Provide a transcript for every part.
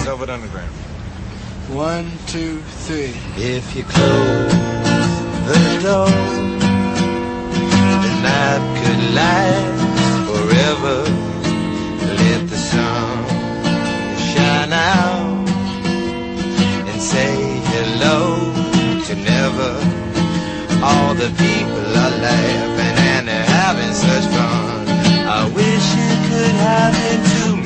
Velvet Underground. 1, 2, 3. If you close the door, the night could last forever. Let the sun shine out and say hello to never. All the people are laughing and they're having such fun. I wish it could happen to me.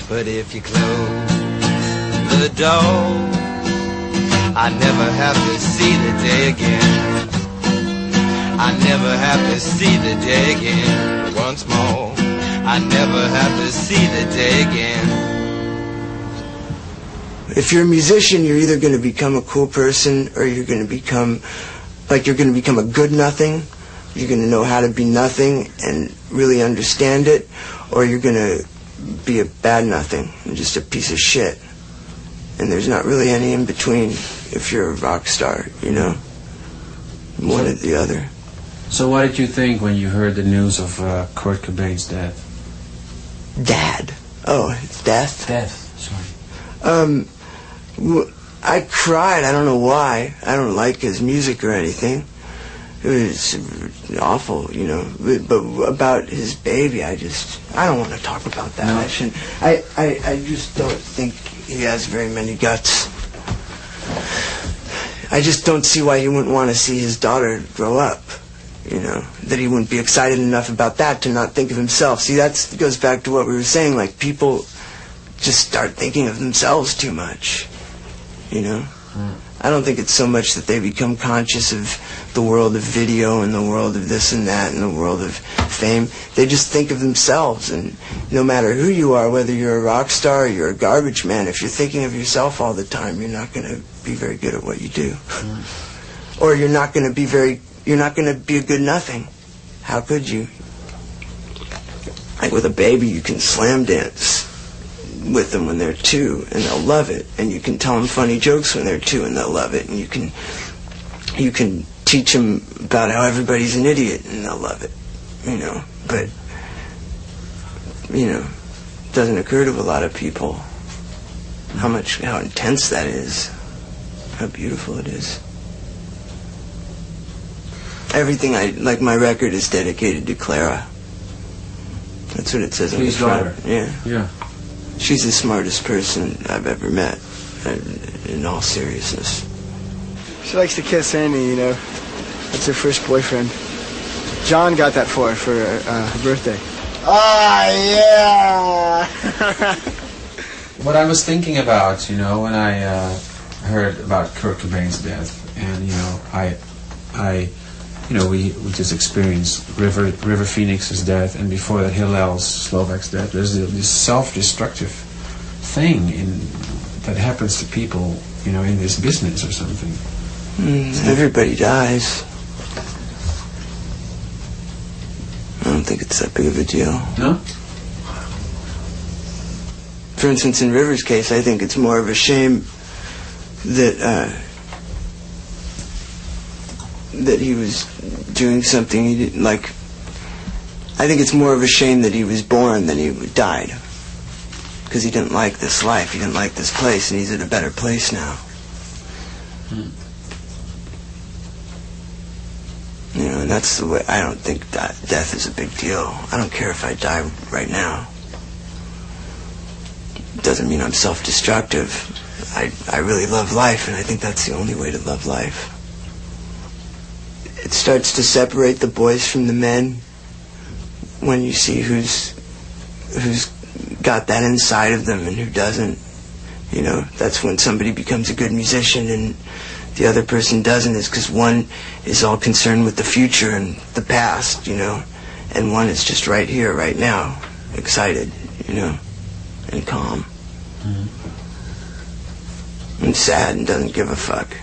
But if you close the door, I never have to see the day again. I never have to see the day again. Once more, I never have to see the day again. If you're a musician, you're either going to become a cool person or you're going to become a good nothing. You're going to know how to be nothing and really understand it, or you're going to be a bad nothing and just a piece of shit. And there's not really any in between if you're a rock star, you know? One or the other. So what did you think when you heard the news of Kurt Cobain's death? Dad. Oh, it's death? Death, sorry. I cried. I don't know why. I don't like his music or anything. It was awful, you know. But about his baby, I don't want to talk about that. No. I shouldn't. I just don't think he has very many guts. I just don't see why he wouldn't want to see his daughter grow up, you know. That he wouldn't be excited enough about that to not think of himself. See, that goes back to what we were saying, like people just start thinking of themselves too much, you know. I don't think it's so much that they become conscious of the world of video and the world of this and that and the world of fame. They just think of themselves, and no matter who you are, whether you're a rock star or you're a garbage man, if you're thinking of yourself all the time, you're not going to be very good at what you do. Or you're not going to be a good nothing. How could you? Like with a baby, you can slam dance with them when they're 2 and they'll love it, and you can tell them funny jokes when they're 2 and they'll love it, and you can teach them about how everybody's an idiot and they'll love it, you know. But you know, it doesn't occur to a lot of people how intense that is, how beautiful it is. Everything like my record is dedicated to Clara. That's what it says on the front. Yeah. She's the smartest person I've ever met, in all seriousness. She likes to kiss Andy, you know. That's her first boyfriend. John got that for her birthday. Oh, yeah! What I was thinking about, you know, when I heard about Kurt Cobain's death, and, you know, we just experienced River Phoenix's death, and before that Hillel Slovak's death. There's this self-destructive thing that happens to people, you know, in this business or something. Everybody dies. I don't think it's that big of a deal. No? For instance, in River's case, I think it's more of a shame that he was doing something he didn't like. I think it's more of a shame that he was born than he died, because he didn't like this life, he didn't like this place, and he's in a better place now. You know, and that's the way. I don't think that death is a big deal. I don't care if I die right now. It doesn't mean I'm self-destructive. I really love life, and I think that's the only way to love life. It starts to separate the boys from the men when you see who's got that inside of them and who doesn't. You know, that's when somebody becomes a good musician and the other person doesn't, is because one is all concerned with the future and the past, you know, and one is just right here, right now, excited, you know, and calm. And sad and doesn't give a fuck.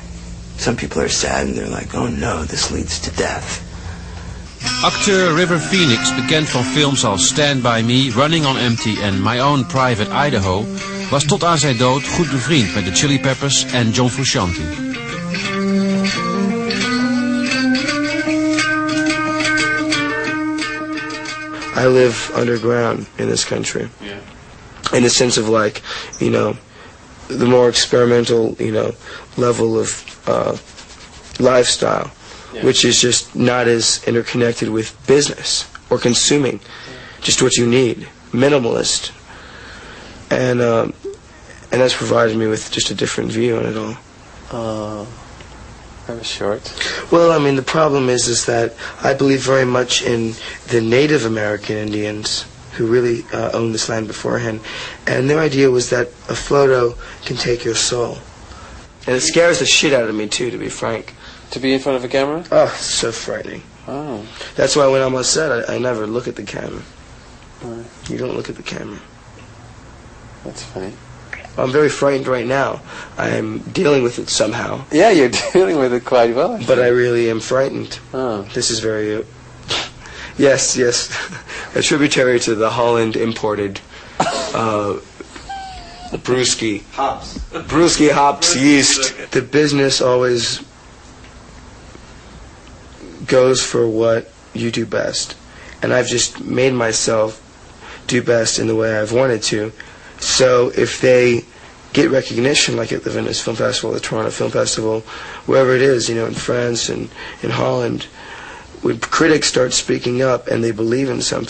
Some people are sad and they're like, oh no, this leads to death. Acteur River Phoenix, bekend van films als Stand By Me, Running on Empty en My Own Private Idaho, was tot aan zijn dood goed bevriend met de Chili Peppers en John Frusciante. I live underground in this country. Yeah. in the sense of like, you know, the more experimental, you know, level of lifestyle, which is just not as interconnected with business or consuming, just what you need, minimalist, and that's provided me with just a different view on it all. That was short. Well, I mean, the problem is that I believe very much in the Native American Indians who really owned this land beforehand, and their idea was that a photo can take your soul. And it scares the shit out of me, too, to be frank. To be in front of a camera? Oh, it's so frightening. Oh. That's why when I'm on set, I never look at the camera. Right. You don't look at the camera. That's funny. I'm very frightened right now. I'm dealing with it somehow. Yeah, you're dealing with it quite well, actually. But I really am frightened. Oh. This is very... yes, a tributary to the Holland imported brewski. Hops. Brewski hops yeast. The business always goes for what you do best. And I've just made myself do best in the way I've wanted to. So if they get recognition, like at the Venice Film Festival, the Toronto Film Festival, wherever it is, you know, in France and in Holland, when critics start speaking up and they believe in something,